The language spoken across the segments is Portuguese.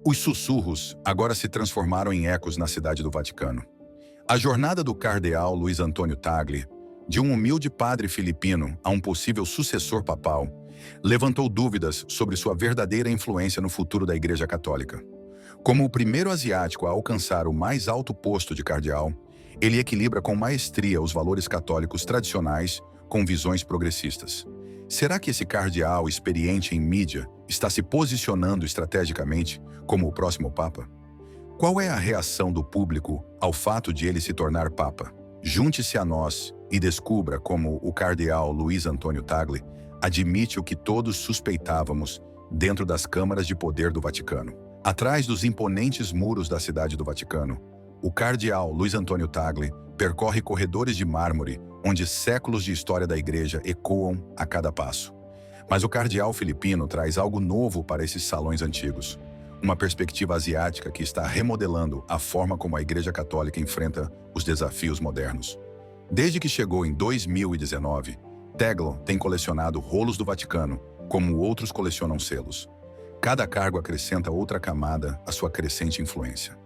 Os sussurros agora se transformaram em ecos na cidade do Vaticano. A jornada do cardeal Luiz Antônio Tagle, de um humilde padre filipino a um possível sucessor papal, levantou dúvidas sobre sua verdadeira influência no futuro da Igreja Católica. Como o primeiro asiático a alcançar o mais alto posto de cardeal, ele equilibra com maestria os valores católicos tradicionais com visões progressistas. Será que esse cardeal experiente em mídia está se posicionando estrategicamente como o próximo Papa? Qual é a reação do público ao fato de ele se tornar Papa? Junte-se a nós e descubra como o cardeal Luiz Antônio Tagle admite o que todos suspeitávamos dentro das câmaras de poder do Vaticano. Atrás dos imponentes muros da cidade do Vaticano, o cardeal Luiz Antônio Tagle percorre corredores de mármore onde séculos de história da Igreja ecoam a cada passo. Mas o cardeal filipino traz algo novo para esses salões antigos. Uma perspectiva asiática que está remodelando a forma como a Igreja Católica enfrenta os desafios modernos. Desde que chegou em 2019, Tagle tem colecionado rolos do Vaticano, como outros colecionam selos. Cada cargo acrescenta outra camada à sua crescente influência.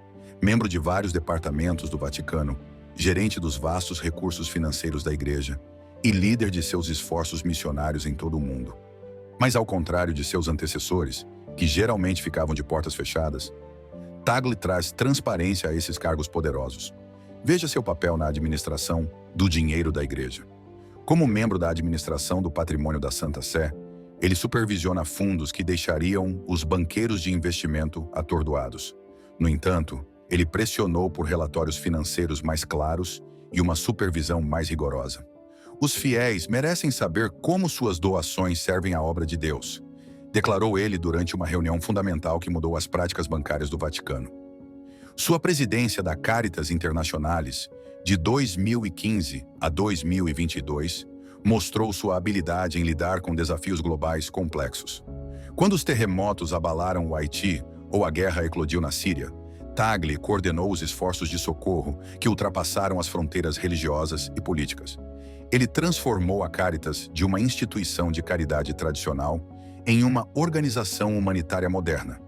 Membro de vários departamentos do Vaticano, gerente dos vastos recursos financeiros da Igreja e líder de seus esforços missionários em todo o mundo. Mas ao contrário de seus antecessores, que geralmente ficavam de portas fechadas, Tagle traz transparência a esses cargos poderosos. Veja seu papel na administração do dinheiro da Igreja. Como membro da administração do patrimônio da Santa Sé, ele supervisiona fundos que deixariam os banqueiros de investimento atordoados. No entanto, ele pressionou por relatórios financeiros mais claros e uma supervisão mais rigorosa. Os fiéis merecem saber como suas doações servem à obra de Deus, declarou ele durante uma reunião fundamental que mudou as práticas bancárias do Vaticano. Sua presidência da Caritas Internationalis, de 2015 a 2022, mostrou sua habilidade em lidar com desafios globais complexos. Quando os terremotos abalaram o Haiti ou a guerra eclodiu na Síria, Tagle coordenou os esforços de socorro que ultrapassaram as fronteiras religiosas e políticas. Ele transformou a Caritas de uma instituição de caridade tradicional em uma organização humanitária moderna,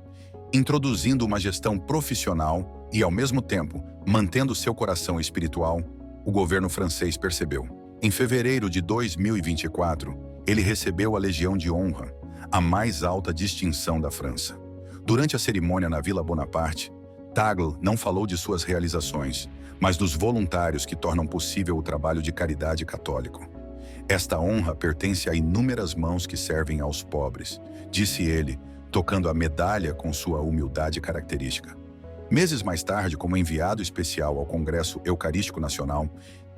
introduzindo uma gestão profissional e, ao mesmo tempo, mantendo seu coração espiritual, o governo francês percebeu. Em fevereiro de 2024, ele recebeu a Legião de Honra, a mais alta distinção da França. Durante a cerimônia na Vila Bonaparte, Tagle não falou de suas realizações, mas dos voluntários que tornam possível o trabalho de caridade católico. Esta honra pertence a inúmeras mãos que servem aos pobres, disse ele, tocando a medalha com sua humildade característica. Meses mais tarde, como enviado especial ao Congresso Eucarístico Nacional,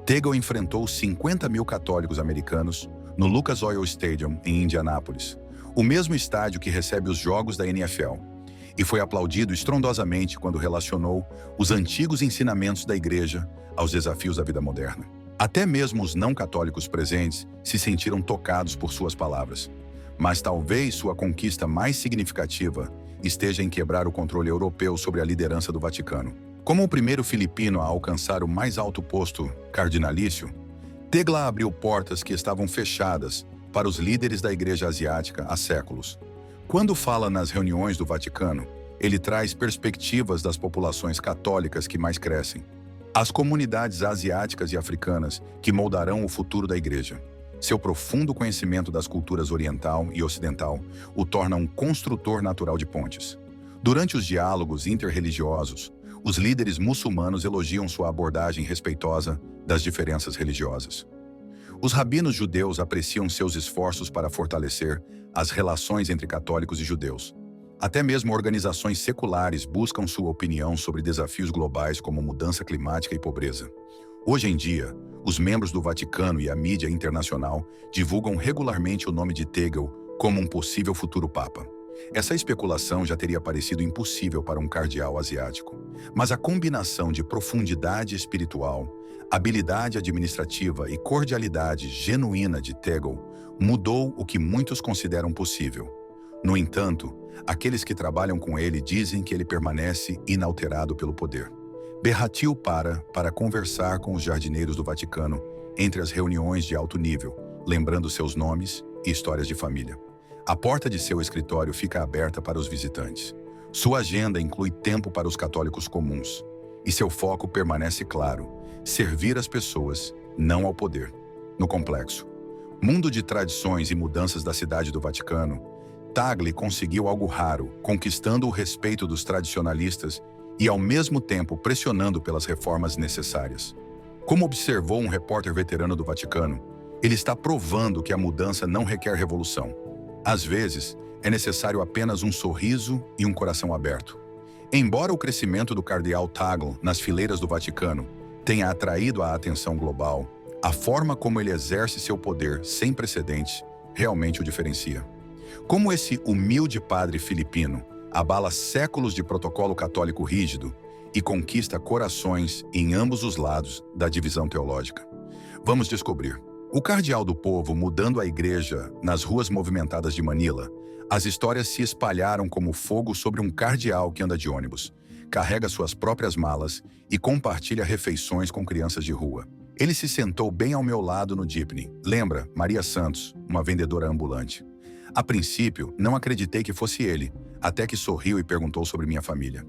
Tagle enfrentou 50 mil católicos americanos no Lucas Oil Stadium, em Indianápolis, o mesmo estádio que recebe os jogos da NFL, e foi aplaudido estrondosamente quando relacionou os antigos ensinamentos da Igreja aos desafios da vida moderna. Até mesmo os não-católicos presentes se sentiram tocados por suas palavras. Mas talvez sua conquista mais significativa esteja em quebrar o controle europeu sobre a liderança do Vaticano. Como o primeiro filipino a alcançar o mais alto posto cardinalício, Tagle abriu portas que estavam fechadas para os líderes da Igreja Asiática há séculos. Quando fala nas reuniões do Vaticano, ele traz perspectivas das populações católicas que mais crescem, as comunidades asiáticas e africanas que moldarão o futuro da Igreja. Seu profundo conhecimento das culturas oriental e ocidental o torna um construtor natural de pontes. Durante os diálogos interreligiosos, os líderes muçulmanos elogiam sua abordagem respeitosa das diferenças religiosas. Os rabinos judeus apreciam seus esforços para fortalecer as relações entre católicos e judeus. Até mesmo organizações seculares buscam sua opinião sobre desafios globais como mudança climática e pobreza. Hoje em dia, os membros do Vaticano e a mídia internacional divulgam regularmente o nome de Tagle como um possível futuro Papa. Essa especulação já teria parecido impossível para um cardeal asiático, mas a combinação de profundidade espiritual, habilidade administrativa e cordialidade genuína de Tagle mudou o que muitos consideram possível. No entanto, aqueles que trabalham com ele dizem que ele permanece inalterado pelo poder. Berratil para conversar com os jardineiros do Vaticano entre as reuniões de alto nível, lembrando seus nomes e histórias de família. A porta de seu escritório fica aberta para os visitantes. Sua agenda inclui tempo para os católicos comuns, e seu foco permanece claro: servir as pessoas, não ao poder. No complexo mundo de tradições e mudanças da cidade do Vaticano, Tagle conseguiu algo raro, conquistando o respeito dos tradicionalistas e, ao mesmo tempo, pressionando pelas reformas necessárias. Como observou um repórter veterano do Vaticano, ele está provando que a mudança não requer revolução. Às vezes, é necessário apenas um sorriso e um coração aberto. Embora o crescimento do cardeal Tagle nas fileiras do Vaticano tenha atraído a atenção global, a forma como ele exerce seu poder sem precedentes realmente o diferencia. Como esse humilde padre filipino abala séculos de protocolo católico rígido e conquista corações em ambos os lados da divisão teológica. Vamos descobrir. O cardeal do povo mudando a igreja nas ruas movimentadas de Manila, as histórias se espalharam como fogo sobre um cardeal que anda de ônibus, carrega suas próprias malas e compartilha refeições com crianças de rua. Ele se sentou bem ao meu lado no jeepney. Lembra, Maria Santos, uma vendedora ambulante. A princípio, não acreditei que fosse ele, até que sorriu e perguntou sobre minha família.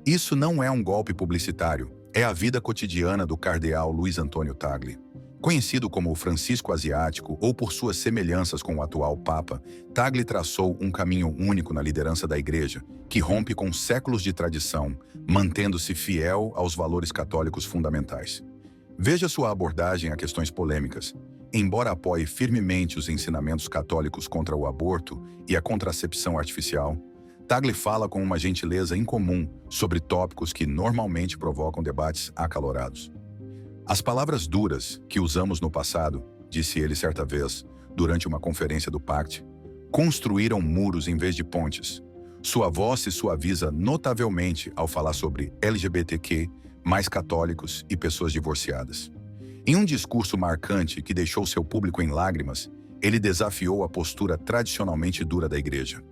Isso não é um golpe publicitário, é a vida cotidiana do cardeal Luiz Antônio Tagle. Conhecido como o Francisco Asiático ou por suas semelhanças com o atual Papa, Tagle traçou um caminho único na liderança da Igreja, que rompe com séculos de tradição, mantendo-se fiel aos valores católicos fundamentais. Veja sua abordagem a questões polêmicas. Embora apoie firmemente os ensinamentos católicos contra o aborto e a contracepção artificial, Tagle fala com uma gentileza incomum sobre tópicos que normalmente provocam debates acalorados. As palavras duras que usamos no passado, disse ele certa vez, durante uma conferência do PACT, construíram muros em vez de pontes. Sua voz se suaviza notavelmente ao falar sobre LGBTQ, mais católicos e pessoas divorciadas. Em um discurso marcante que deixou seu público em lágrimas, ele desafiou a postura tradicionalmente dura da Igreja.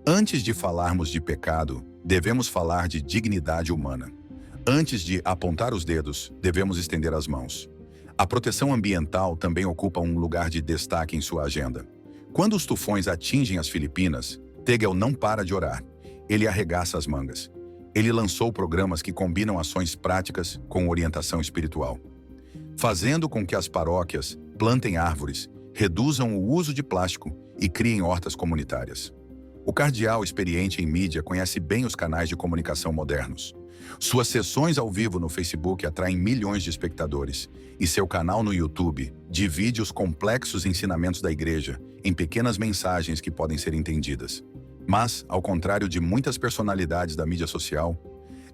Antes de falarmos de pecado, devemos falar de dignidade humana. Antes de apontar os dedos, devemos estender as mãos. A proteção ambiental também ocupa um lugar de destaque em sua agenda. Quando os tufões atingem as Filipinas, Tagle não para de orar. Ele arregaça as mangas. Ele lançou programas que combinam ações práticas com orientação espiritual, fazendo com que as paróquias plantem árvores, reduzam o uso de plástico e criem hortas comunitárias. O cardeal experiente em mídia conhece bem os canais de comunicação modernos. Suas sessões ao vivo no Facebook atraem milhões de espectadores e seu canal no YouTube divide os complexos ensinamentos da Igreja em pequenas mensagens que podem ser entendidas. Mas, ao contrário de muitas personalidades da mídia social,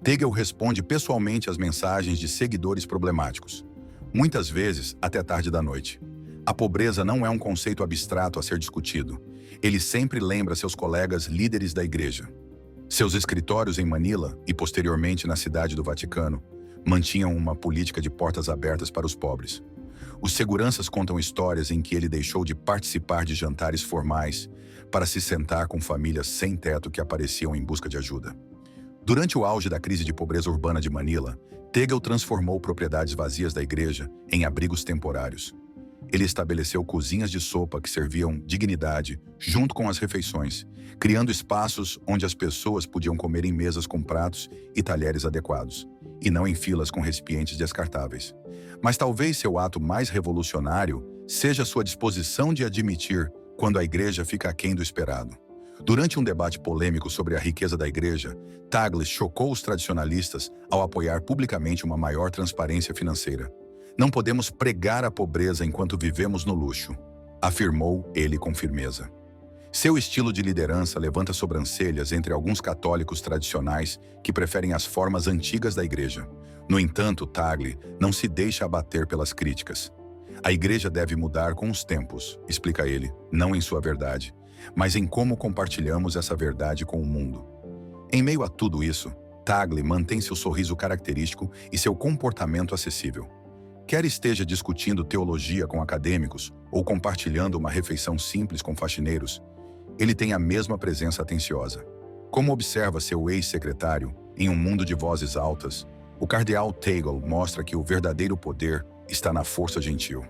Tagle responde pessoalmente às mensagens de seguidores problemáticos, muitas vezes até tarde da noite. A pobreza não é um conceito abstrato a ser discutido. Ele sempre lembra seus colegas líderes da Igreja. Seus escritórios em Manila e, posteriormente, na cidade do Vaticano, mantinham uma política de portas abertas para os pobres. Os seguranças contam histórias em que ele deixou de participar de jantares formais para se sentar com famílias sem teto que apareciam em busca de ajuda. Durante o auge da crise de pobreza urbana de Manila, Tagle transformou propriedades vazias da igreja em abrigos temporários. Ele estabeleceu cozinhas de sopa que serviam dignidade junto com as refeições, criando espaços onde as pessoas podiam comer em mesas com pratos e talheres adequados, e não em filas com recipientes descartáveis. Mas talvez seu ato mais revolucionário seja sua disposição de admitir quando a igreja fica aquém do esperado. Durante um debate polêmico sobre a riqueza da igreja, Tagle chocou os tradicionalistas ao apoiar publicamente uma maior transparência financeira. Não podemos pregar a pobreza enquanto vivemos no luxo, afirmou ele com firmeza. Seu estilo de liderança levanta sobrancelhas entre alguns católicos tradicionais que preferem as formas antigas da igreja. No entanto, Tagle não se deixa abater pelas críticas. A igreja deve mudar com os tempos, explica ele, não em sua verdade, mas em como compartilhamos essa verdade com o mundo. Em meio a tudo isso, Tagle mantém seu sorriso característico e seu comportamento acessível. Quer esteja discutindo teologia com acadêmicos ou compartilhando uma refeição simples com faxineiros, ele tem a mesma presença atenciosa. Como observa seu ex-secretário, em um mundo de vozes altas, o cardeal Tagle mostra que o verdadeiro poder está na força gentil.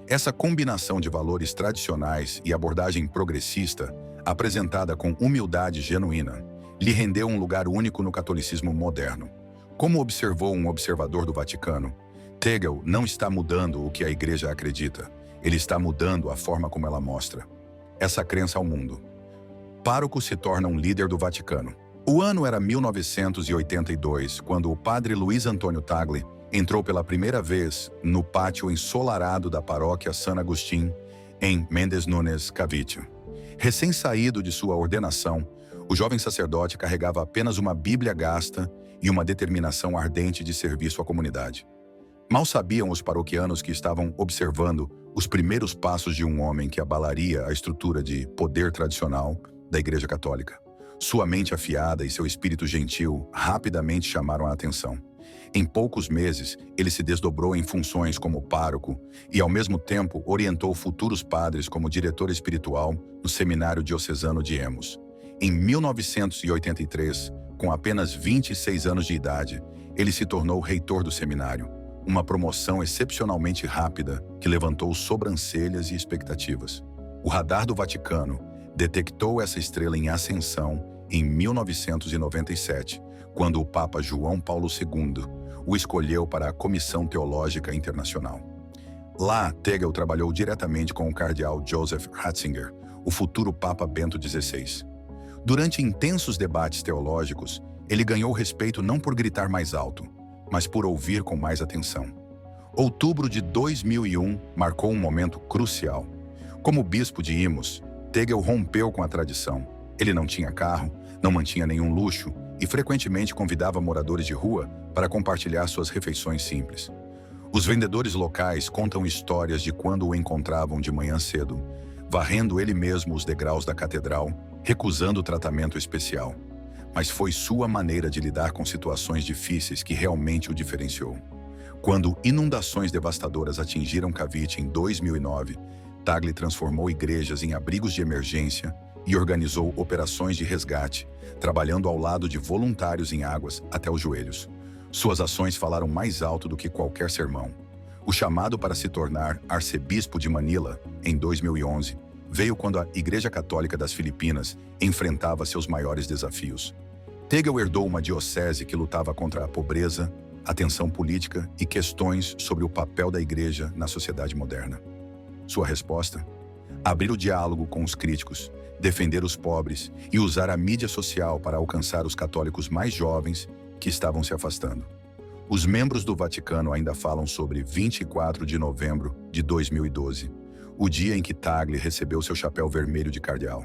Essa combinação de valores tradicionais e abordagem progressista, apresentada com humildade genuína, lhe rendeu um lugar único no catolicismo moderno. Como observou um observador do Vaticano, Tegel não está mudando o que a Igreja acredita, ele está mudando a forma como ela mostra essa crença ao mundo. Pároco se torna um líder do Vaticano. O ano era 1982, quando o padre Luiz Antônio Tagle entrou pela primeira vez no pátio ensolarado da paróquia San Agustín, em Mendes Nunes Cavite. Recém-saído de sua ordenação, o jovem sacerdote carregava apenas uma Bíblia gasta e uma determinação ardente de serviço à comunidade. Mal sabiam os paroquianos que estavam observando os primeiros passos de um homem que abalaria a estrutura de poder tradicional da Igreja Católica. Sua mente afiada e seu espírito gentil rapidamente chamaram a atenção. Em poucos meses, ele se desdobrou em funções como pároco e, ao mesmo tempo, orientou futuros padres como diretor espiritual no Seminário Diocesano de Emos. Em 1983, com apenas 26 anos de idade, ele se tornou reitor do seminário, uma promoção excepcionalmente rápida que levantou sobrancelhas e expectativas. O radar do Vaticano detectou essa estrela em ascensão em 1997, quando o Papa João Paulo II o escolheu para a Comissão Teológica Internacional. Lá, Tegel trabalhou diretamente com o cardeal Joseph Ratzinger, o futuro Papa Bento XVI. Durante intensos debates teológicos, ele ganhou respeito não por gritar mais alto, mas por ouvir com mais atenção. Outubro de 2001 marcou um momento crucial. Como bispo de Imos, Tegel rompeu com a tradição. Ele não tinha carro, não mantinha nenhum luxo e frequentemente convidava moradores de rua para compartilhar suas refeições simples. Os vendedores locais contam histórias de quando o encontravam de manhã cedo, varrendo ele mesmo os degraus da catedral, recusando tratamento especial. Mas foi sua maneira de lidar com situações difíceis que realmente o diferenciou. Quando inundações devastadoras atingiram Cavite em 2009, Tagle transformou igrejas em abrigos de emergência e organizou operações de resgate, trabalhando ao lado de voluntários em águas até os joelhos. Suas ações falaram mais alto do que qualquer sermão. O chamado para se tornar arcebispo de Manila, em 2011, veio quando a Igreja Católica das Filipinas enfrentava seus maiores desafios. Tegel herdou uma diocese que lutava contra a pobreza, a tensão política e questões sobre o papel da Igreja na sociedade moderna. Sua resposta? Abrir o diálogo com os críticos, defender os pobres e usar a mídia social para alcançar os católicos mais jovens que estavam se afastando. Os membros do Vaticano ainda falam sobre 24 de novembro de 2012, o dia em que Tagle recebeu seu chapéu vermelho de cardeal.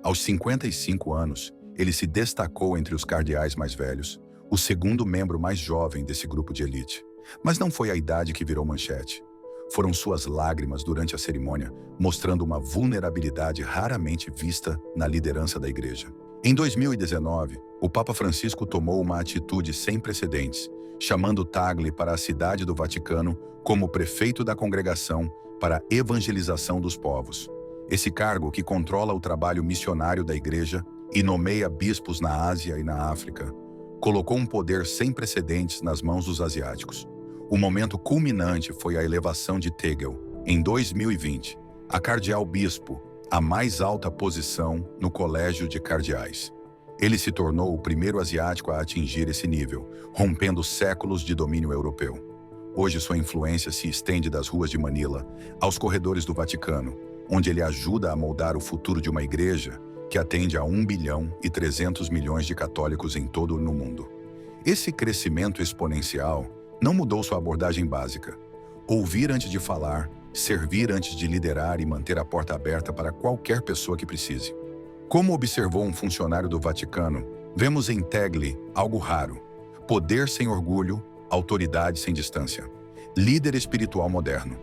Aos 55 anos, ele se destacou entre os cardeais mais velhos, o segundo membro mais jovem desse grupo de elite. Mas não foi a idade que virou manchete. Foram suas lágrimas durante a cerimônia, mostrando uma vulnerabilidade raramente vista na liderança da Igreja. Em 2019, o Papa Francisco tomou uma atitude sem precedentes, chamando Tagle para a cidade do Vaticano como prefeito da congregação para a evangelização dos povos. Esse cargo, que controla o trabalho missionário da Igreja e nomeia bispos na Ásia e na África, colocou um poder sem precedentes nas mãos dos asiáticos. O momento culminante foi a elevação de Tegel, em 2020, a cardeal-bispo, a mais alta posição no Colégio de Cardeais. Ele se tornou o primeiro asiático a atingir esse nível, rompendo séculos de domínio europeu. Hoje sua influência se estende das ruas de Manila aos corredores do Vaticano, onde ele ajuda a moldar o futuro de uma igreja que atende a 1,3 bilhão de católicos em todo o mundo. Esse crescimento exponencial não mudou sua abordagem básica: ouvir antes de falar, servir antes de liderar e manter a porta aberta para qualquer pessoa que precise. Como observou um funcionário do Vaticano, vemos em Tagle algo raro: poder sem orgulho, autoridade sem distância. Líder espiritual moderno.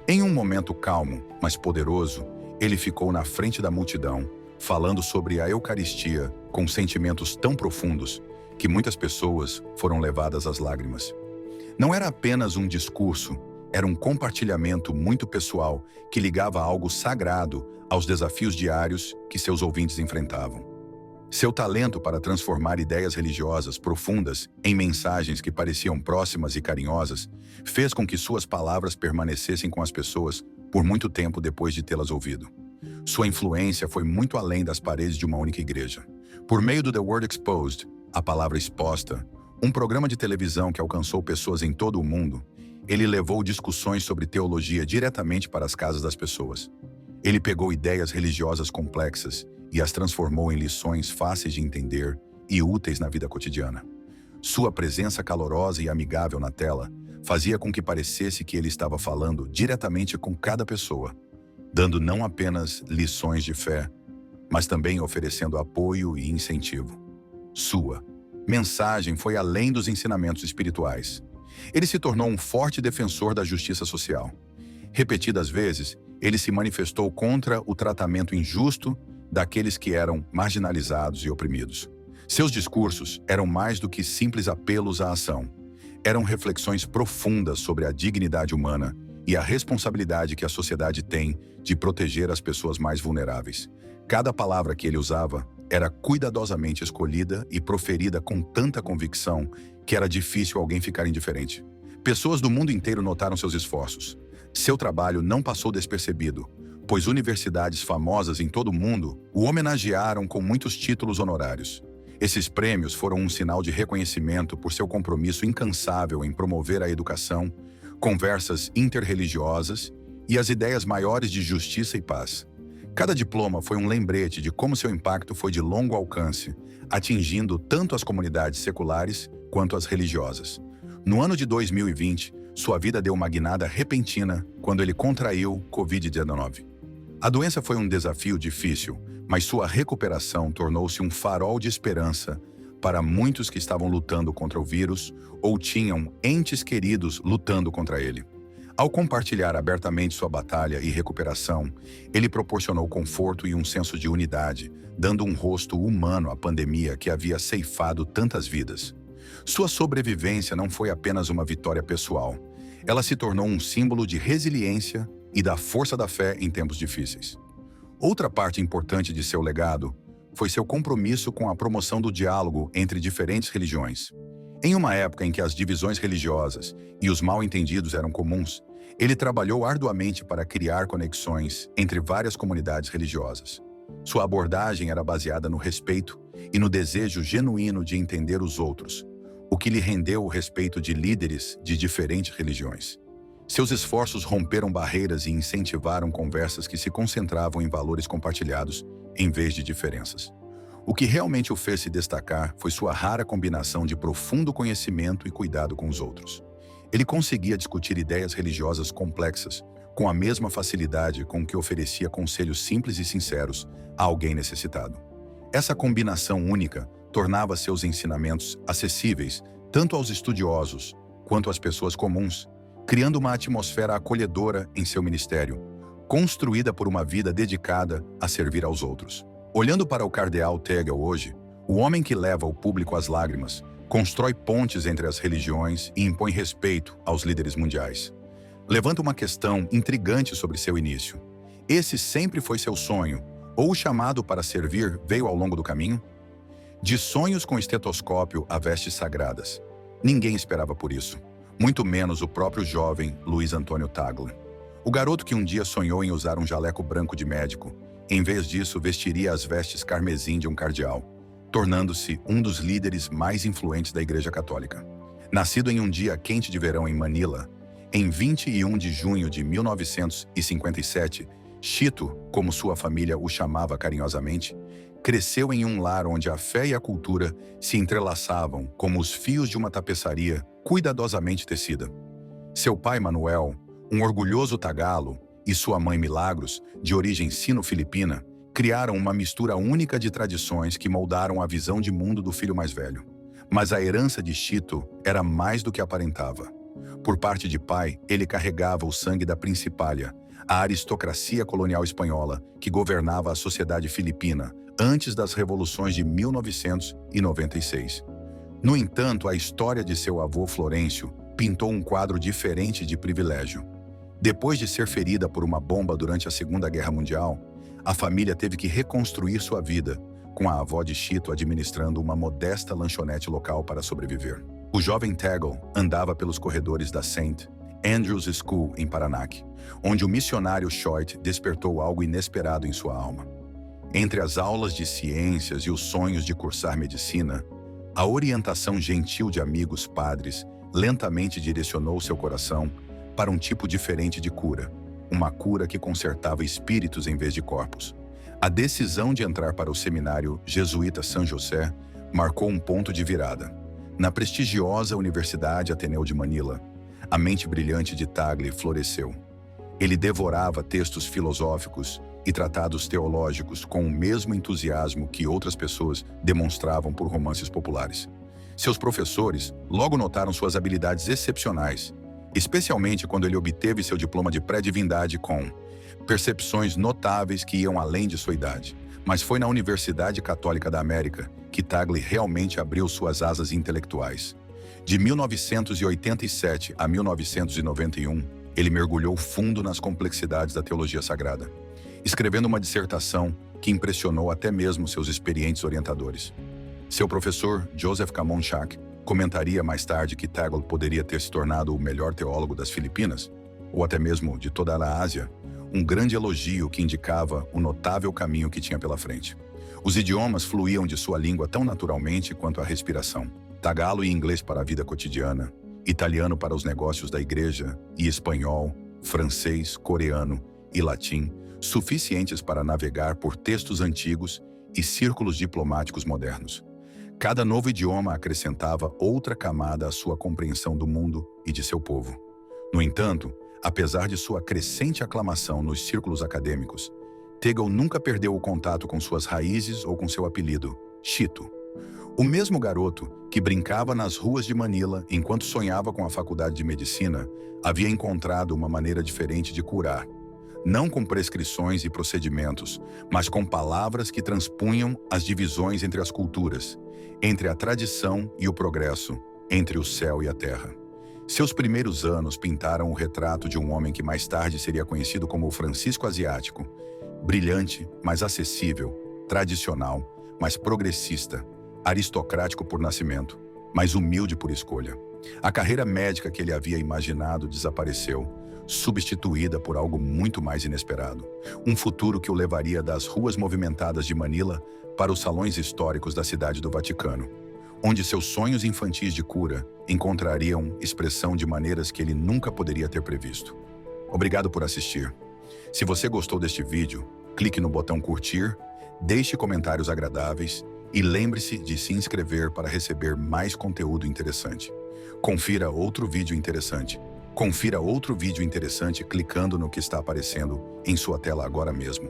Em um momento calmo, mas poderoso, ele ficou na frente da multidão, falando sobre a Eucaristia com sentimentos tão profundos que muitas pessoas foram levadas às lágrimas. Não era apenas um discurso, era um compartilhamento muito pessoal que ligava algo sagrado aos desafios diários que seus ouvintes enfrentavam. Seu talento para transformar ideias religiosas profundas em mensagens que pareciam próximas e carinhosas fez com que suas palavras permanecessem com as pessoas por muito tempo depois de tê-las ouvido. Sua influência foi muito além das paredes de uma única igreja. Por meio do The Word Exposed, a palavra exposta, um programa de televisão que alcançou pessoas em todo o mundo, ele levou discussões sobre teologia diretamente para as casas das pessoas. Ele pegou ideias religiosas complexas e as transformou em lições fáceis de entender e úteis na vida cotidiana. Sua presença calorosa e amigável na tela fazia com que parecesse que ele estava falando diretamente com cada pessoa, dando não apenas lições de fé, mas também oferecendo apoio e incentivo. Sua mensagem foi além dos ensinamentos espirituais. Ele se tornou um forte defensor da justiça social. Repetidas vezes, ele se manifestou contra o tratamento injusto daqueles que eram marginalizados e oprimidos. Seus discursos eram mais do que simples apelos à ação. Eram reflexões profundas sobre a dignidade humana e a responsabilidade que a sociedade tem de proteger as pessoas mais vulneráveis. Cada palavra que ele usava era cuidadosamente escolhida e proferida com tanta convicção que era difícil alguém ficar indiferente. Pessoas do mundo inteiro notaram seus esforços. Seu trabalho não passou despercebido, pois universidades famosas em todo o mundo o homenagearam com muitos títulos honorários. Esses prêmios foram um sinal de reconhecimento por seu compromisso incansável em promover a educação, conversas interreligiosas e as ideias maiores de justiça e paz. Cada diploma foi um lembrete de como seu impacto foi de longo alcance, atingindo tanto as comunidades seculares quanto as religiosas. No ano de 2020, sua vida deu uma guinada repentina quando ele contraiu Covid-19. A doença foi um desafio difícil, mas sua recuperação tornou-se um farol de esperança para muitos que estavam lutando contra o vírus ou tinham entes queridos lutando contra ele. Ao compartilhar abertamente sua batalha e recuperação, ele proporcionou conforto e um senso de unidade, dando um rosto humano à pandemia que havia ceifado tantas vidas. Sua sobrevivência não foi apenas uma vitória pessoal. Ela se tornou um símbolo de resiliência e da força da fé em tempos difíceis. Outra parte importante de seu legado foi seu compromisso com a promoção do diálogo entre diferentes religiões. Em uma época em que as divisões religiosas e os mal-entendidos eram comuns, ele trabalhou arduamente para criar conexões entre várias comunidades religiosas. Sua abordagem era baseada no respeito e no desejo genuíno de entender os outros, o que lhe rendeu o respeito de líderes de diferentes religiões. Seus esforços romperam barreiras e incentivaram conversas que se concentravam em valores compartilhados, em vez de diferenças. O que realmente o fez se destacar foi sua rara combinação de profundo conhecimento e cuidado com os outros. Ele conseguia discutir ideias religiosas complexas com a mesma facilidade com que oferecia conselhos simples e sinceros a alguém necessitado. Essa combinação única tornava seus ensinamentos acessíveis tanto aos estudiosos quanto às pessoas comuns, criando uma atmosfera acolhedora em seu ministério, construída por uma vida dedicada a servir aos outros. Olhando para o cardeal Tegel hoje, o homem que leva o público às lágrimas, constrói pontes entre as religiões e impõe respeito aos líderes mundiais. Levanta uma questão intrigante sobre seu início. Esse sempre foi seu sonho, ou o chamado para servir veio ao longo do caminho? De sonhos com estetoscópio a vestes sagradas. Ninguém esperava por isso, muito menos o próprio jovem Luiz Antônio Tagle. O garoto que um dia sonhou em usar um jaleco branco de médico, em vez disso vestiria as vestes carmesim de um cardeal, tornando-se um dos líderes mais influentes da Igreja Católica. Nascido em um dia quente de verão em Manila, em 21 de junho de 1957, Chito, como sua família o chamava carinhosamente, cresceu em um lar onde a fé e a cultura se entrelaçavam como os fios de uma tapeçaria cuidadosamente tecida. Seu pai, Manuel, um orgulhoso tagalo, e sua mãe, Milagros, de origem sino-filipina, criaram uma mistura única de tradições que moldaram a visão de mundo do filho mais velho. Mas a herança de Chito era mais do que aparentava. Por parte de pai, ele carregava o sangue da Principalha, a aristocracia colonial espanhola que governava a sociedade filipina antes das revoluções de 1996. No entanto, a história de seu avô Florencio pintou um quadro diferente de privilégio. Depois de ser ferida por uma bomba durante a Segunda Guerra Mundial, a família teve que reconstruir sua vida, com a avó de Chito administrando uma modesta lanchonete local para sobreviver. O jovem Tagle andava pelos corredores da St. Andrew's School em Paraná, onde o missionário Choit despertou algo inesperado em sua alma. Entre as aulas de ciências e os sonhos de cursar medicina, a orientação gentil de amigos padres lentamente direcionou seu coração para um tipo diferente de cura, uma cura que consertava espíritos em vez de corpos. A decisão de entrar para o seminário jesuíta São José marcou um ponto de virada. Na prestigiosa Universidade Ateneu de Manila, a mente brilhante de Tagle floresceu. Ele devorava textos filosóficos e tratados teológicos com o mesmo entusiasmo que outras pessoas demonstravam por romances populares. Seus professores logo notaram suas habilidades excepcionais, especialmente quando ele obteve seu diploma de pré-divindade com percepções notáveis que iam além de sua idade. Mas foi na Universidade Católica da América que Tagle realmente abriu suas asas intelectuais. De 1987 a 1991, ele mergulhou fundo nas complexidades da teologia sagrada, escrevendo uma dissertação que impressionou até mesmo seus experientes orientadores. Seu professor, Joseph Camon Chak, comentaria mais tarde que Tagle poderia ter se tornado o melhor teólogo das Filipinas, ou até mesmo de toda a Ásia, um grande elogio que indicava o notável caminho que tinha pela frente. Os idiomas fluíam de sua língua tão naturalmente quanto a respiração. Tagalo e inglês para a vida cotidiana, italiano para os negócios da igreja e espanhol, francês, coreano e latim, suficientes para navegar por textos antigos e círculos diplomáticos modernos. Cada novo idioma acrescentava outra camada à sua compreensão do mundo e de seu povo. No entanto, apesar de sua crescente aclamação nos círculos acadêmicos, Tagle nunca perdeu o contato com suas raízes ou com seu apelido, Chito. O mesmo garoto que brincava nas ruas de Manila enquanto sonhava com a faculdade de medicina havia encontrado uma maneira diferente de curar, não com prescrições e procedimentos, mas com palavras que transpunham as divisões entre as culturas, entre a tradição e o progresso, entre o céu e a terra. Seus primeiros anos pintaram o retrato de um homem que mais tarde seria conhecido como o Francisco Asiático, brilhante, mas acessível, tradicional, mas progressista, aristocrático por nascimento, mas humilde por escolha. A carreira médica que ele havia imaginado desapareceu, substituída por algo muito mais inesperado. Um futuro que o levaria das ruas movimentadas de Manila para os salões históricos da cidade do Vaticano, onde seus sonhos infantis de cura encontrariam expressão de maneiras que ele nunca poderia ter previsto. Obrigado por assistir. Se você gostou deste vídeo, clique no botão curtir, deixe comentários agradáveis e lembre-se de se inscrever para receber mais conteúdo interessante. Confira outro vídeo interessante. Confira outro vídeo interessante clicando no que está aparecendo em sua tela agora mesmo.